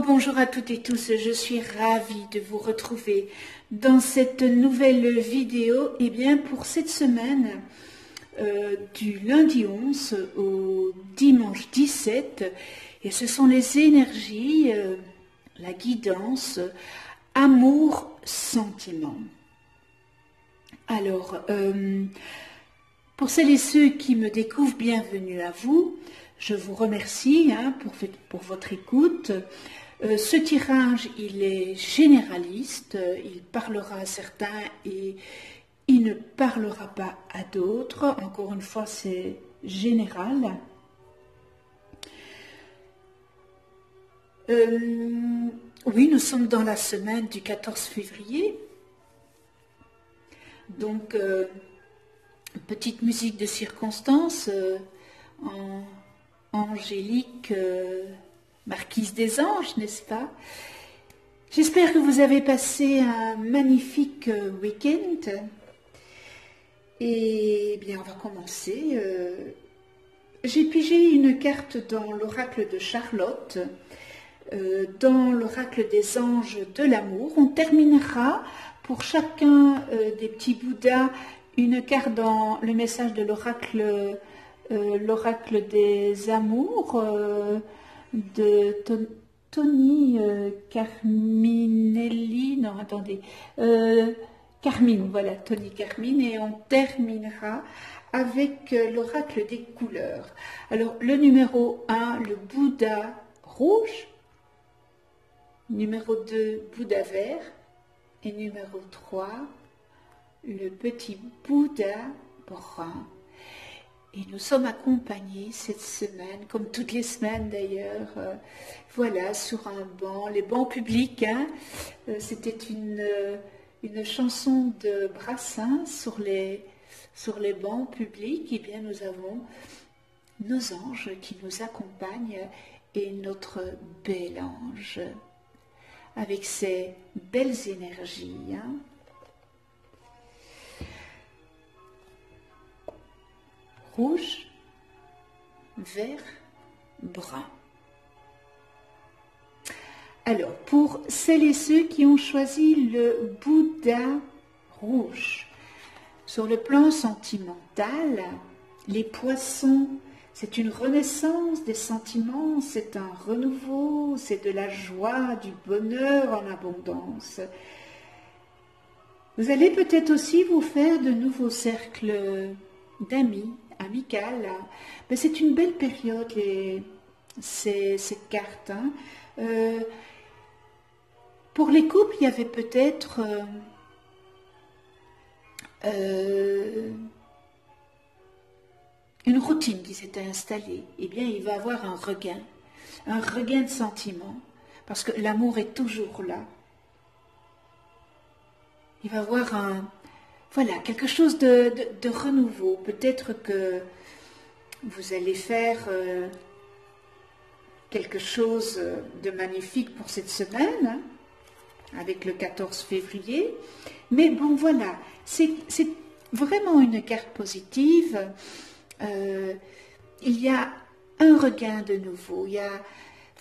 Rebonjour à toutes et tous, je suis ravie de vous retrouver dans cette nouvelle vidéo pour cette semaine du lundi 11 au dimanche 17 et ce sont les énergies, la guidance, amour, sentiment. Alors, pour celles et ceux qui me découvrent, bienvenue à vous. Je vous remercie pour votre écoute. Ce tirage, il est généraliste, il parlera à certains et il ne parlera pas à d'autres. Encore une fois, c'est général. Oui, nous sommes dans la semaine du 14 février. Donc, petite musique de circonstance en Angélique, marquise des anges, n'est-ce pas? J'espère que vous avez passé un magnifique week-end. Et bien, on va commencer. J'ai pigé une carte dans l'oracle de Charlotte, dans l'oracle des anges de l'amour. On terminera pour chacun des petits Bouddhas une carte dans le message de l'oracle des amours de Tony Carminelli, non attendez, Carmine, voilà, Tony Carmine, et on terminera avec l'oracle des couleurs. Alors le numéro 1, le Bouddha rouge, numéro 2, Bouddha vert, et numéro 3, le petit Bouddha brun. Et nous sommes accompagnés cette semaine, comme toutes les semaines d'ailleurs, voilà, sur un banc, les bancs publics. C'était une chanson de Brassens sur les bancs publics. Et bien nous avons nos anges qui nous accompagnent et notre bel ange avec ses belles énergies. Rouge, vert, brun. Alors, pour celles et ceux qui ont choisi le Bouddha rouge, sur le plan sentimental, les poissons, c'est une renaissance des sentiments, c'est un renouveau, c'est de la joie, du bonheur en abondance. Vous allez peut-être aussi vous faire de nouveaux cercles d'amis, amical, mais c'est une belle période ces cartes. Pour les couples, il y avait peut-être une routine qui s'était installée. Eh bien, il va y avoir un regain de sentiments, parce que l'amour est toujours là. Il va y avoir voilà, quelque chose de renouveau. Peut-être que vous allez faire quelque chose de magnifique pour cette semaine, avec le 14 février. Mais bon, voilà, c'est vraiment une carte positive. Il y a un regain de nouveau. Il y a,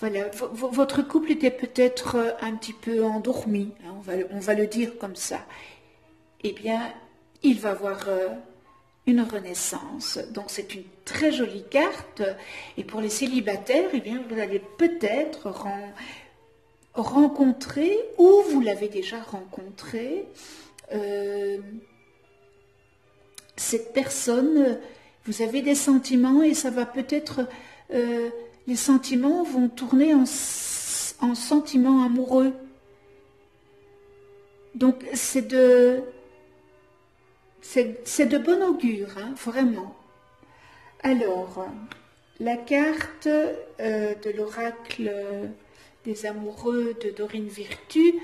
voilà, votre couple était peut-être un petit peu endormi, on va le dire comme ça. Eh bien, il va avoir une renaissance. Donc, c'est une très jolie carte. Et pour les célibataires, eh bien, vous allez peut-être rencontrer, ou vous l'avez déjà rencontré, cette personne. Vous avez des sentiments et ça va peut-être... les sentiments vont tourner en sentiments amoureux. Donc, c'est de bon augure, vraiment. Alors, la carte de l'oracle des amoureux de Dorine Virtue,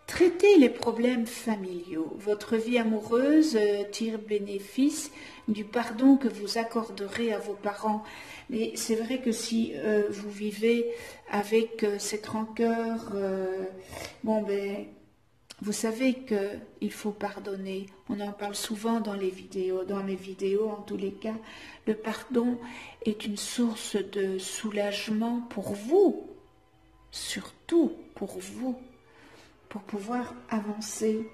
traitez les problèmes familiaux. Votre vie amoureuse tire bénéfice du pardon que vous accorderez à vos parents. Mais c'est vrai que si vous vivez avec cette rancœur, vous savez qu'il faut pardonner. On en parle souvent dans les vidéos. Dans mes vidéos, en tous les cas, le pardon est une source de soulagement pour vous. surtout pour vous, pour pouvoir avancer.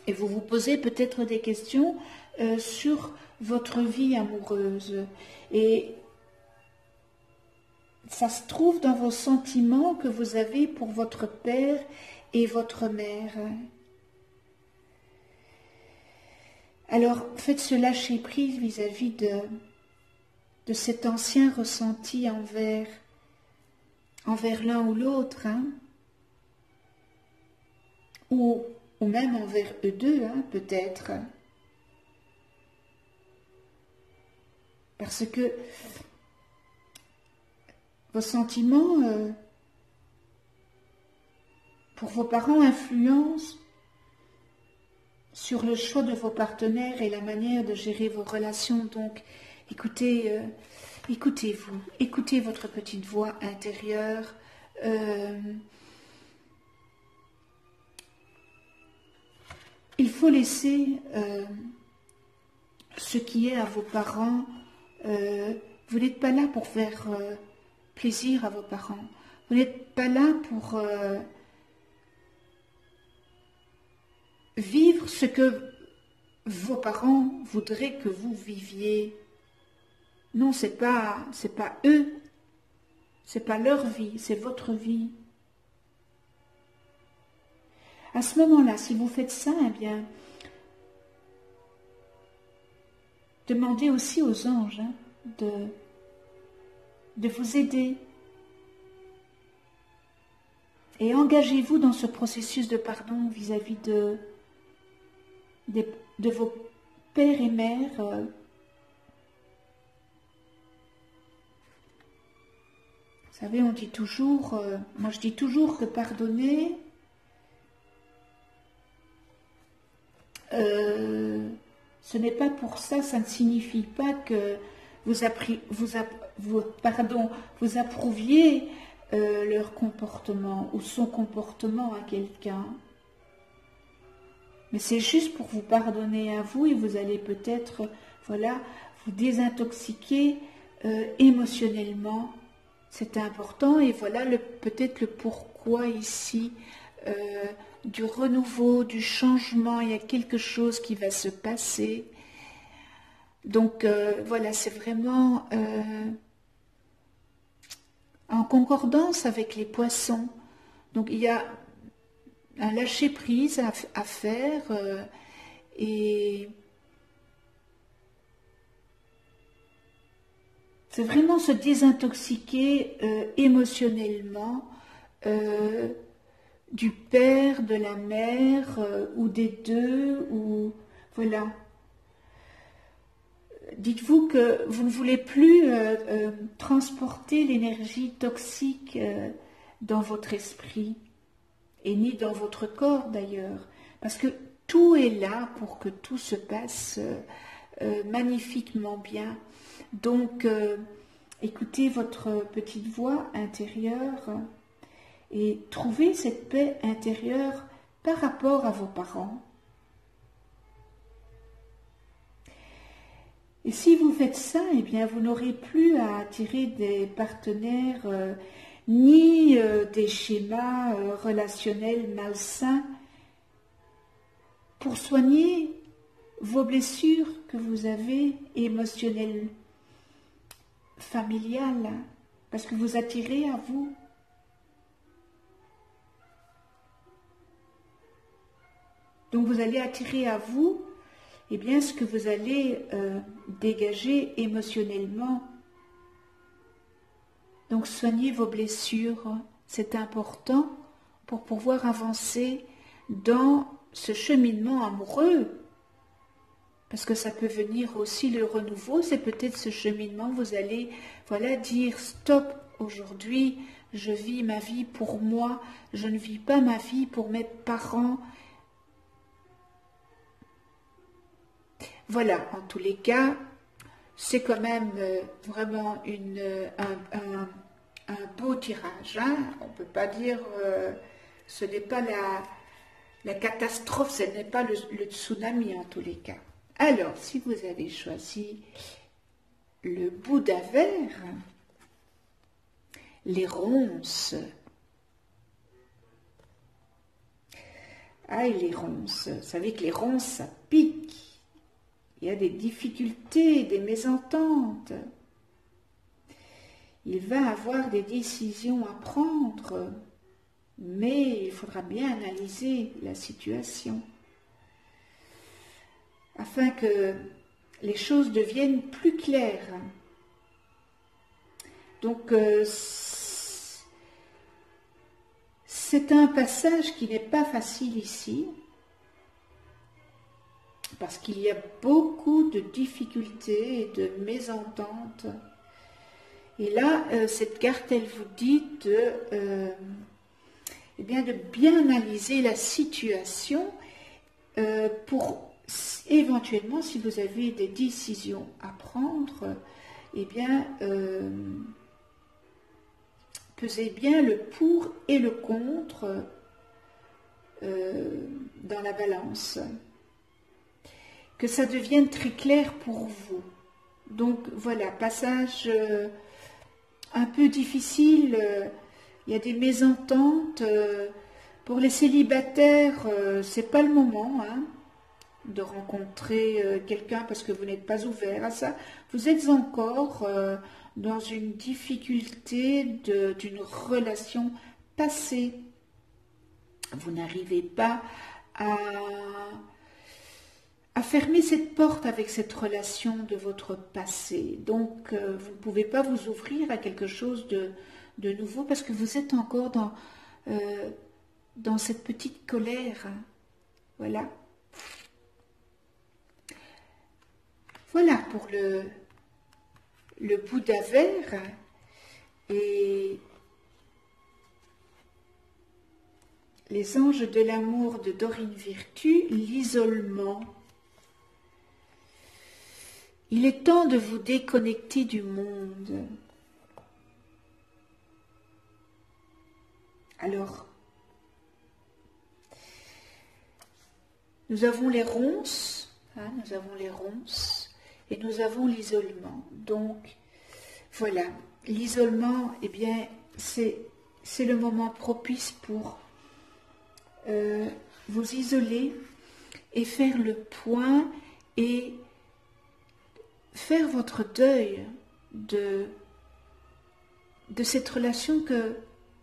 Et vous vous posez peut-être des questions sur votre vie amoureuse. Et ça se trouve dans vos sentiments que vous avez pour votre père et votre mère. Alors, faites ce lâcher-prise vis-à-vis de cet ancien ressenti envers l'un ou l'autre, hein, ou même envers eux deux, hein, peut-être. Parce que vos sentiments pour vos parents influencent sur le choix de vos partenaires et la manière de gérer vos relations. Donc, écoutez, écoutez-vous, écoutez votre petite voix intérieure. Il faut laisser ce qui est à vos parents. Vous n'êtes pas là pour faire plaisir à vos parents. Vous n'êtes pas là pour vivre ce que vos parents voudraient que vous viviez. Non, c'est pas eux, c'est pas leur vie, c'est votre vie. À ce moment-là, si vous faites ça, eh bien, demandez aussi aux anges hein, de vous aider. Et engagez-vous dans ce processus de pardon vis-à-vis de vos pères et mères. Vous savez, on dit toujours, moi je dis toujours que pardonner, ce n'est pas pour ça, ça ne signifie pas que vous approuviez leur comportement ou son comportement à quelqu'un. Mais c'est juste pour vous pardonner à vous et vous allez peut-être, voilà, vous désintoxiquer émotionnellement. C'est important et voilà peut-être le pourquoi ici du renouveau, du changement. Il y a quelque chose qui va se passer. Donc voilà, c'est vraiment en concordance avec les poissons. Donc il y a un lâcher-prise à faire et c'est vraiment se désintoxiquer émotionnellement du père, de la mère ou des deux, ou voilà. Dites-vous que vous ne voulez plus transporter l'énergie toxique dans votre esprit et ni dans votre corps d'ailleurs, parce que tout est là pour que tout se passe magnifiquement bien. Donc, écoutez votre petite voix intérieure et trouvez cette paix intérieure par rapport à vos parents. Et si vous faites ça, eh bien, vous n'aurez plus à attirer des partenaires ni des schémas relationnels malsains pour soigner vos blessures que vous avez émotionnelles, familiales, parce que vous attirez à vous. Donc vous allez attirer à vous eh bien, ce que vous allez dégager émotionnellement. Donc soignez vos blessures, c'est important pour pouvoir avancer dans ce cheminement amoureux. Parce que ça peut venir aussi le renouveau, c'est peut-être ce cheminement, vous allez voilà, dire stop, aujourd'hui je vis ma vie pour moi, je ne vis pas ma vie pour mes parents. Voilà, en tous les cas, c'est quand même vraiment un beau tirage. Hein. On ne peut pas dire, ce n'est pas la catastrophe, ce n'est pas le tsunami en tous les cas. Alors, si vous avez choisi le Bouddha vert, les ronces, Ah, et les ronces. Vous savez que les ronces, ça pique. Il y a des difficultés, des mésententes. Il va avoir des décisions à prendre, mais il faudra bien analyser la situation afin que les choses deviennent plus claires. Donc, c'est un passage qui n'est pas facile ici, parce qu'il y a beaucoup de difficultés et de mésententes. Et là, cette carte, elle vous dit eh bien, de bien analyser la situation pour éventuellement, si vous avez des décisions à prendre, eh bien, pesez bien le pour et le contre dans la balance. Que ça devienne très clair pour vous. Donc voilà, passage un peu difficile, il y a des mésententes. Pour les célibataires, c'est pas le moment de rencontrer quelqu'un parce que vous n'êtes pas ouvert à ça. Vous êtes encore dans une difficulté d'une relation passée. Vous n'arrivez pas à fermer cette porte avec cette relation de votre passé. Donc, vous ne pouvez pas vous ouvrir à quelque chose de nouveau parce que vous êtes encore dans cette petite colère. Voilà. Voilà pour le Bouddha vert. Et les anges de l'amour de Dorine Virtue, l'isolement. Il est temps de vous déconnecter du monde. Alors, nous avons les ronces, et nous avons l'isolement. Donc, voilà, l'isolement, eh bien, c'est le moment propice pour vous isoler et faire le point et faire votre deuil de cette relation que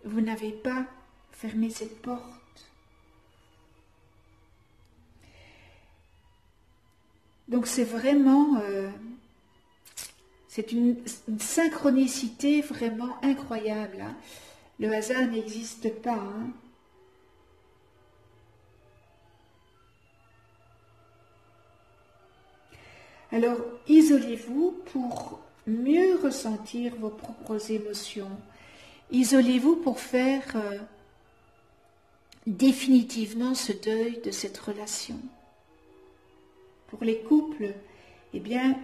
vous n'avez pas fermé cette porte. Donc c'est vraiment, c'est une synchronicité vraiment incroyable. Le hasard n'existe pas. Alors, isolez-vous pour mieux ressentir vos propres émotions. Isolez-vous pour faire définitivement ce deuil de cette relation. Pour les couples, eh bien,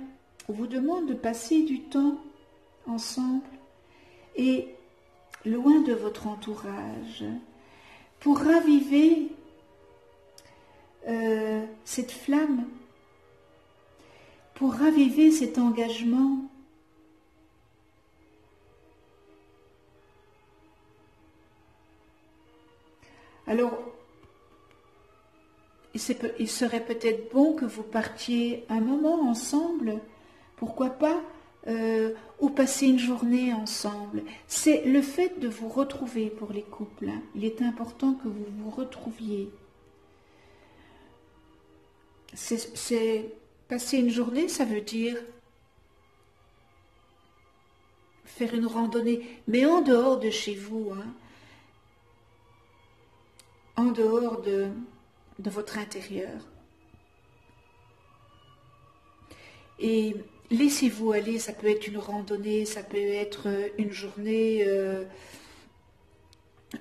on vous demande de passer du temps ensemble et loin de votre entourage pour raviver cette flamme, pour raviver cet engagement. Alors, il serait peut-être bon que vous partiez un moment ensemble, pourquoi pas, ou passer une journée ensemble. C'est le fait de vous retrouver pour les couples. Il est important que vous vous retrouviez. C'est passer une journée, ça veut dire faire une randonnée, mais en dehors de chez vous, en dehors de votre intérieur. Et laissez-vous aller, ça peut être une randonnée, ça peut être une journée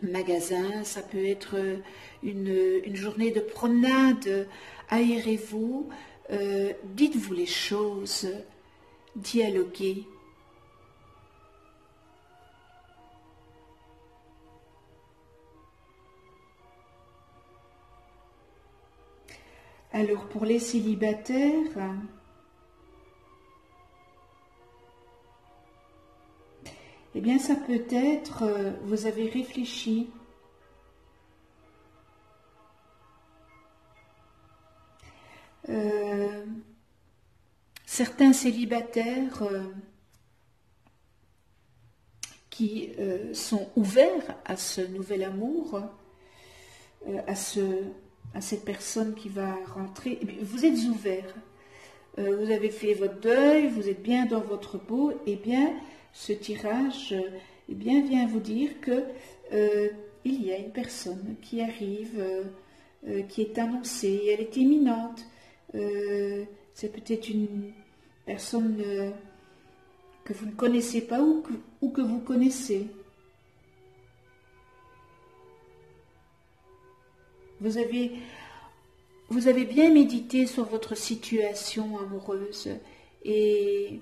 magasin, ça peut être une journée de promenade. Aérez-vous, dites-vous les choses, dialoguez. Alors pour les célibataires, eh bien ça peut être, vous avez réfléchi certains célibataires qui sont ouverts à ce nouvel amour, à cette personne qui va rentrer. Eh bien, vous êtes ouverts, vous avez fait votre deuil, vous êtes bien dans votre peau, et bien ce tirage eh bien, vient vous dire que il y a une personne qui arrive, qui est annoncée, elle est imminente. C'est peut-être une personne que vous ne connaissez pas ou que vous connaissez. Vous avez bien médité sur votre situation amoureuse et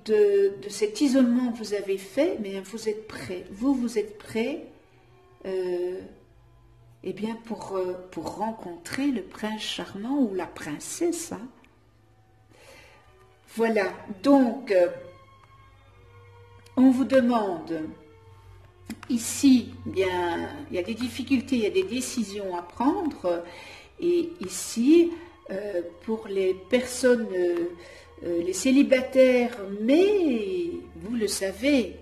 de cet isolement que vous avez fait, mais vous êtes prêt. Vous êtes prêt eh bien pour rencontrer le prince charmant ou la princesse. Hein. Voilà, donc on vous demande ici, bien, il y a des difficultés, il y a des décisions à prendre, et ici, pour les personnes, les célibataires, mais vous le savez,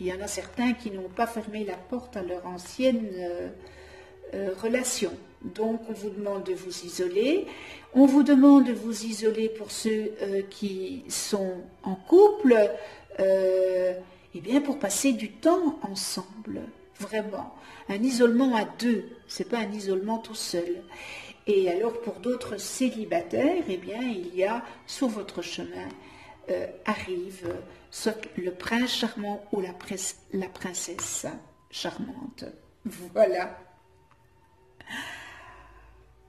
il y en a certains qui n'ont pas fermé la porte à leur ancienne relation. Donc, on vous demande de vous isoler. On vous demande de vous isoler pour ceux qui sont en couple, eh bien, pour passer du temps ensemble, vraiment. Un isolement à deux, c'est pas un isolement tout seul. Et alors, pour d'autres célibataires, eh bien, il y a sur votre chemin arrive soit le prince charmant ou la princesse charmante. Voilà.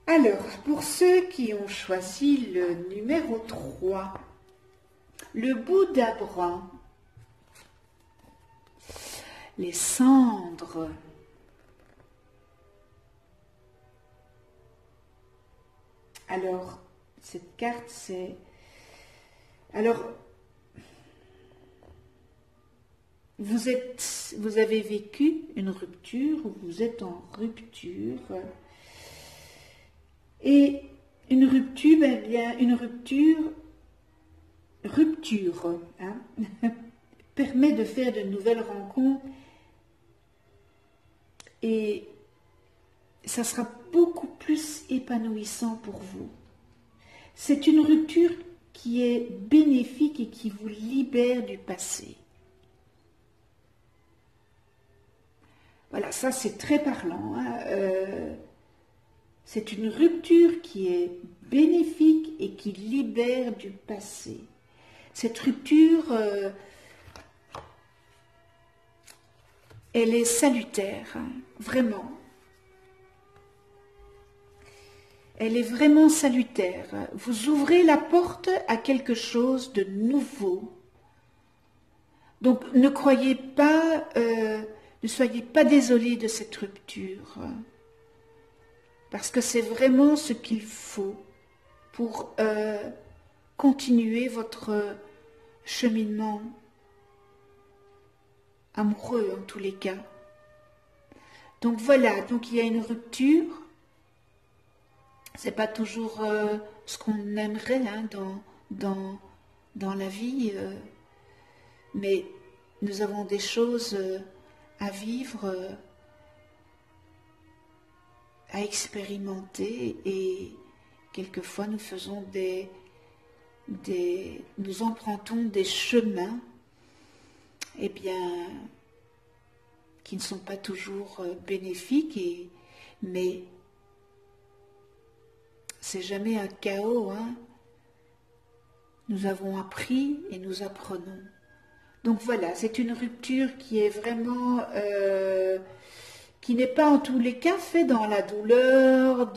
Alors, pour ceux qui ont choisi le numéro 3, le Bouddha brun, les cendres. Alors, cette carte, c'est... Alors, vous avez vécu une rupture, ou vous êtes en rupture... Et une rupture, ben bien, une rupture hein, permet de faire de nouvelles rencontres et ça sera beaucoup plus épanouissant pour vous. C'est une rupture qui est bénéfique et qui vous libère du passé. Voilà, ça c'est très parlant. Hein, c'est une rupture qui est bénéfique et qui libère du passé. Cette rupture, elle est salutaire, hein, vraiment. Elle est vraiment salutaire. Vous ouvrez la porte à quelque chose de nouveau. Donc ne croyez pas, ne soyez pas désolés de cette rupture. Parce que c'est vraiment ce qu'il faut pour continuer votre cheminement amoureux en tous les cas. Donc voilà, donc il y a une rupture. C'est pas toujours ce qu'on aimerait hein, dans la vie, mais nous avons des choses à vivre, à expérimenter, et quelquefois nous faisons nous empruntons des chemins, eh bien, qui ne sont pas toujours bénéfiques, mais c'est jamais un chaos, hein. Nous avons appris et nous apprenons. Donc voilà, c'est une rupture qui est vraiment, qui n'est pas en tous les cas fait dans la douleur,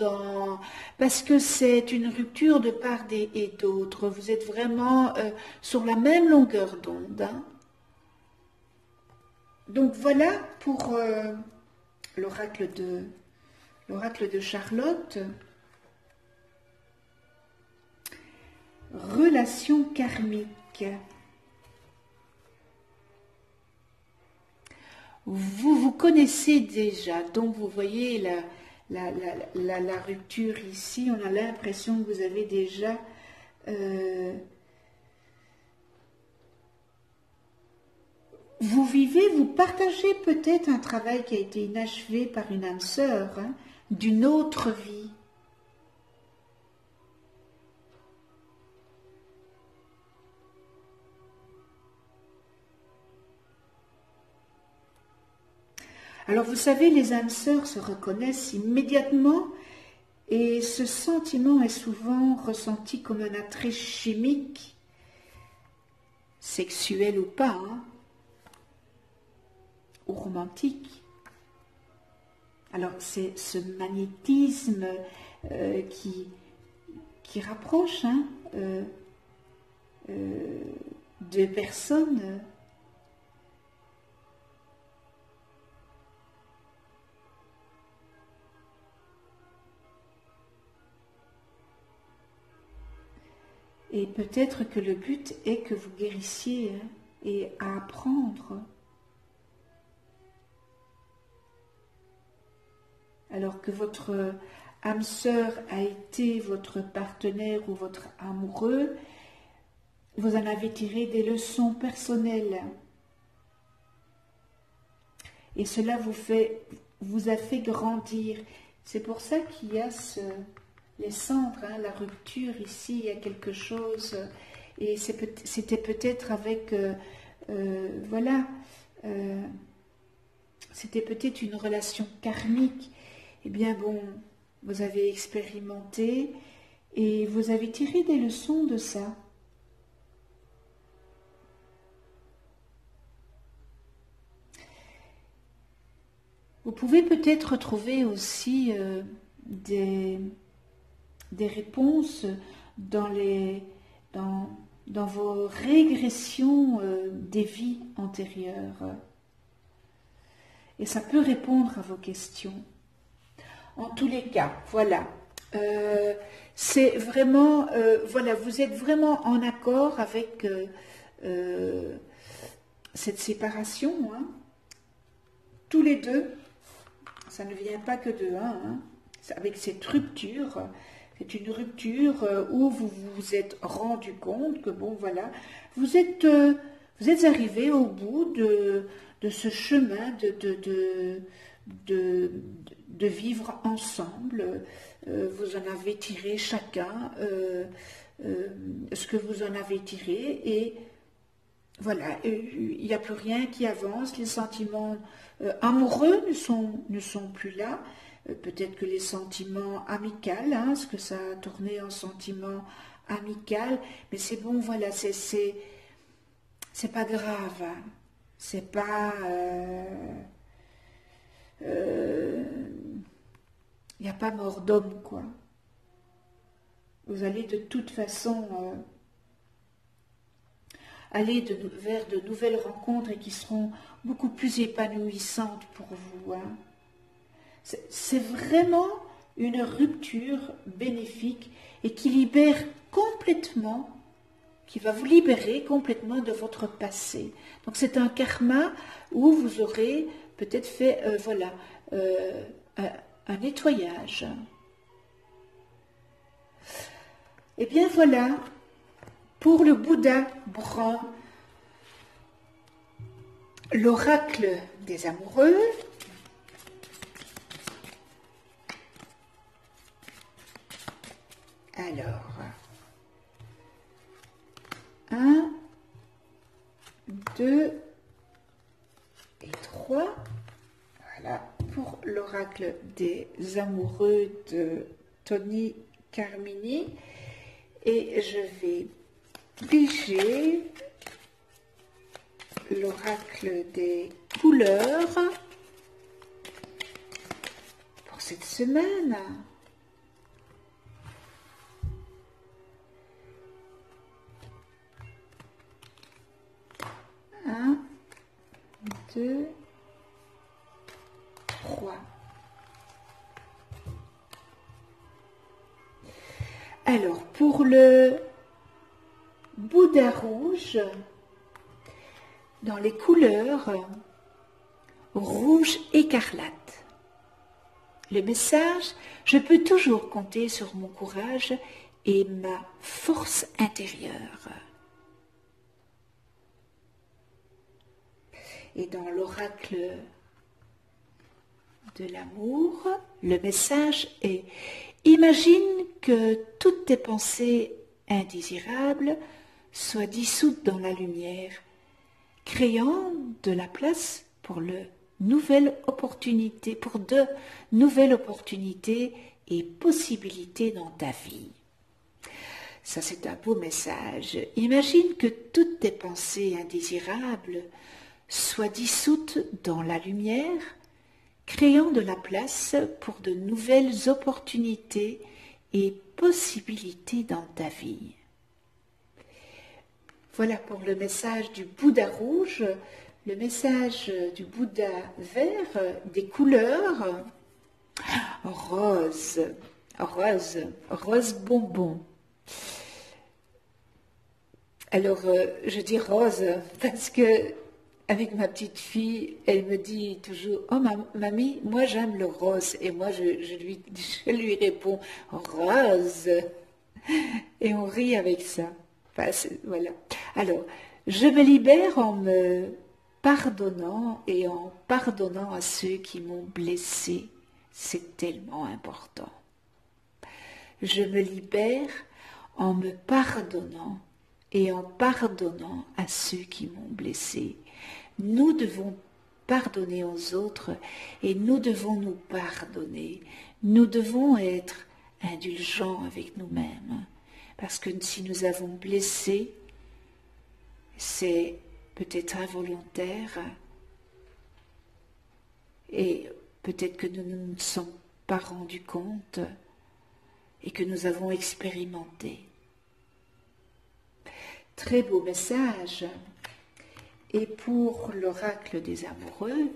parce que c'est une rupture de part et d'autre. Vous êtes vraiment sur la même longueur d'onde. Hein. Donc voilà pour l'oracle de Charlotte. Relation karmique. Vous connaissez déjà, donc vous voyez la rupture ici, on a l'impression que vous avez déjà vous vivez, vous partagez peut-être un travail qui a été inachevé par une âme sœur, hein, d'une autre vie. Alors vous savez, les âmes sœurs se reconnaissent immédiatement et ce sentiment est souvent ressenti comme un attrait chimique, sexuel ou pas, hein, ou romantique. Alors c'est ce magnétisme qui rapproche, hein, deux personnes. Et peut-être que le but est que vous guérissiez, hein, et à apprendre. Alors que votre âme sœur a été votre partenaire ou votre amoureux, vous en avez tiré des leçons personnelles. Et cela vous a fait grandir. C'est pour ça qu'il y a les cendres, hein, la rupture ici, il y a quelque chose. Et c'était peut-être avec, voilà, c'était peut-être une relation karmique. Eh bien bon, vous avez expérimenté et vous avez tiré des leçons de ça. Vous pouvez peut-être retrouver aussi des réponses dans vos régressions des vies antérieures. Et ça peut répondre à vos questions. En tous les cas, voilà. C'est vraiment, voilà, vous êtes vraiment en accord avec cette séparation, hein. Tous les deux, ça ne vient pas que de un, hein. Avec cette rupture, c'est une rupture où vous vous êtes rendu compte que, bon, voilà, vous êtes arrivé au bout de ce chemin de vivre ensemble. Vous en avez tiré chacun ce que vous en avez tiré et voilà, il n'y a plus rien qui avance, les sentiments amoureux ne sont plus là, peut-être que les sentiments amicaux, hein, ce que ça a tourné en sentiments amical, mais c'est bon, voilà, c'est pas grave, hein. C'est pas... il n'y a pas mort d'homme, quoi. Vous allez de toute façon aller vers de nouvelles rencontres et qui seront beaucoup plus épanouissantes pour vous, hein. C'est vraiment une rupture bénéfique et qui libère complètement, qui va vous libérer complètement de votre passé. Donc c'est un karma où vous aurez peut-être fait voilà, un nettoyage. Et bien voilà, pour le Bouddha Brahme, l'oracle des amoureux. Alors, 1, 2 et 3. Voilà, pour l'oracle des amoureux de Tony Carmini. Et je vais piger l'oracle des couleurs pour cette semaine. 1, 2, 3. Alors, pour le Bouddha rouge, dans les couleurs rouge écarlate. Le message: je peux toujours compter sur mon courage et ma force intérieure. Et dans l'oracle de l'amour, le message est: imagine que toutes tes pensées indésirables soient dissoutes dans la lumière, créant de la place pour de nouvelles opportunités et possibilités dans ta vie. Ça, c'est un beau message. Imagine que toutes tes pensées indésirables soient dissoutes dans la lumière, créant de la place pour de nouvelles opportunités et possibilités dans ta vie. Voilà pour le message du Bouddha rouge, le message du Bouddha vert, des couleurs rose, rose bonbon. Alors, je dis rose parce que avec ma petite fille, elle me dit toujours: « Oh mamie, moi j'aime le rose. » Et moi je lui réponds: « Rose !» Et on rit avec ça. Enfin, voilà. Alors, je me libère en me pardonnant et en pardonnant à ceux qui m'ont blessé. C'est tellement important. Je me libère en me pardonnant et en pardonnant à ceux qui m'ont blessé. Nous devons pardonner aux autres et nous devons nous pardonner. Nous devons être indulgents avec nous-mêmes. Parce que si nous avons blessé, c'est peut-être involontaire et peut-être que nous ne nous sommes pas rendus compte et que nous avons expérimenté. Très beau message. Et pour l'oracle des amoureux,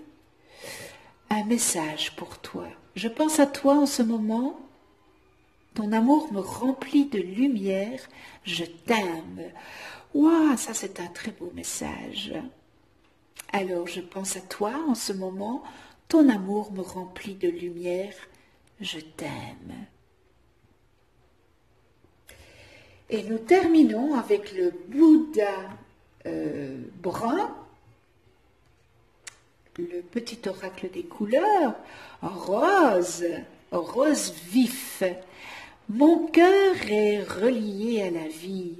un message pour toi. Je pense à toi en ce moment. Ton amour me remplit de lumière. Je t'aime. Waouh, ça c'est un très beau message. Alors je pense à toi en ce moment. Ton amour me remplit de lumière. Je t'aime. Et nous terminons avec le Bouddha brun, le petit oracle des couleurs, rose, rose vif. Mon cœur est relié à la vie.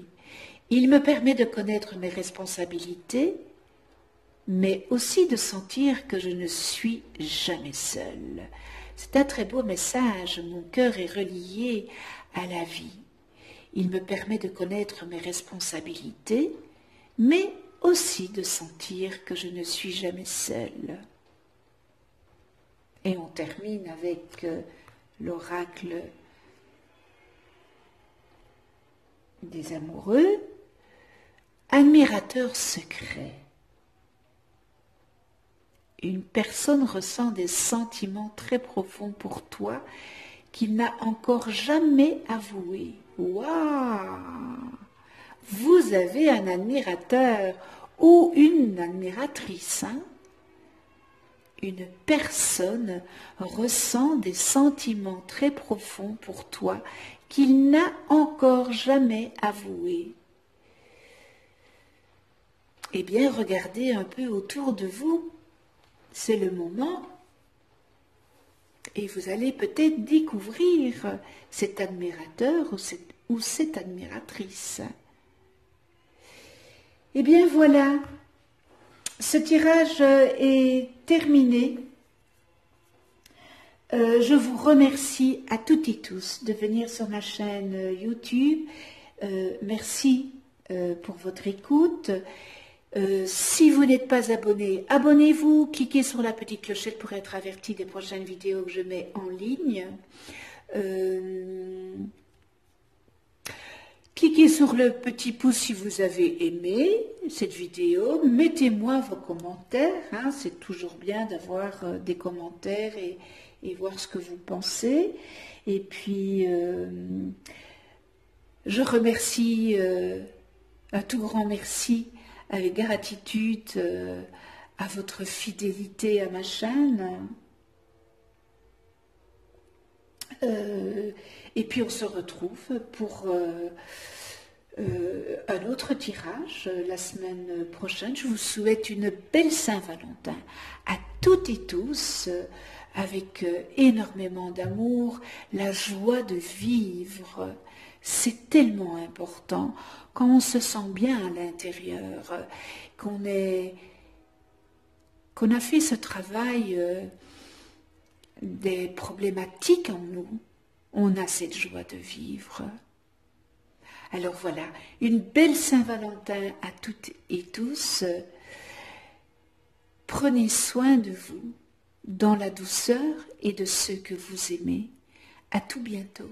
Il me permet de connaître mes responsabilités, mais aussi de sentir que je ne suis jamais seule. C'est un très beau message. Mon cœur est relié à la vie. Il me permet de connaître mes responsabilités, mais aussi de sentir que je ne suis jamais seule. Et on termine avec l'oracle des amoureux, admirateur secret. Une personne ressent des sentiments très profonds pour toi qu'il n'a encore jamais avoués. Waouh! Vous avez un admirateur ou une admiratrice. Hein? Une personne ressent des sentiments très profonds pour toi qu'il n'a encore jamais avoués. Eh bien, regardez un peu autour de vous. C'est le moment. Et vous allez peut-être découvrir cet admirateur ou cette admiratrice. Eh bien voilà, ce tirage est terminé. Je vous remercie à toutes et tous de venir sur ma chaîne YouTube. Merci pour votre écoute. Si vous n'êtes pas abonné, abonnez-vous, cliquez sur la petite clochette pour être averti des prochaines vidéos que je mets en ligne. Cliquez sur le petit pouce si vous avez aimé cette vidéo. Mettez-moi vos commentaires. Hein, c'est toujours bien d'avoir des commentaires et voir ce que vous pensez. Et puis, je remercie, un tout grand merci, avec gratitude à votre fidélité à ma chaîne. Et puis on se retrouve pour un autre tirage la semaine prochaine. Je vous souhaite une belle Saint-Valentin à toutes et tous, avec énormément d'amour, la joie de vivre. C'est tellement important quand on se sent bien à l'intérieur, qu'on a fait ce travail des problématiques en nous. On a cette joie de vivre. Alors voilà, une belle Saint-Valentin à toutes et tous. Prenez soin de vous dans la douceur et de ceux que vous aimez. À tout bientôt.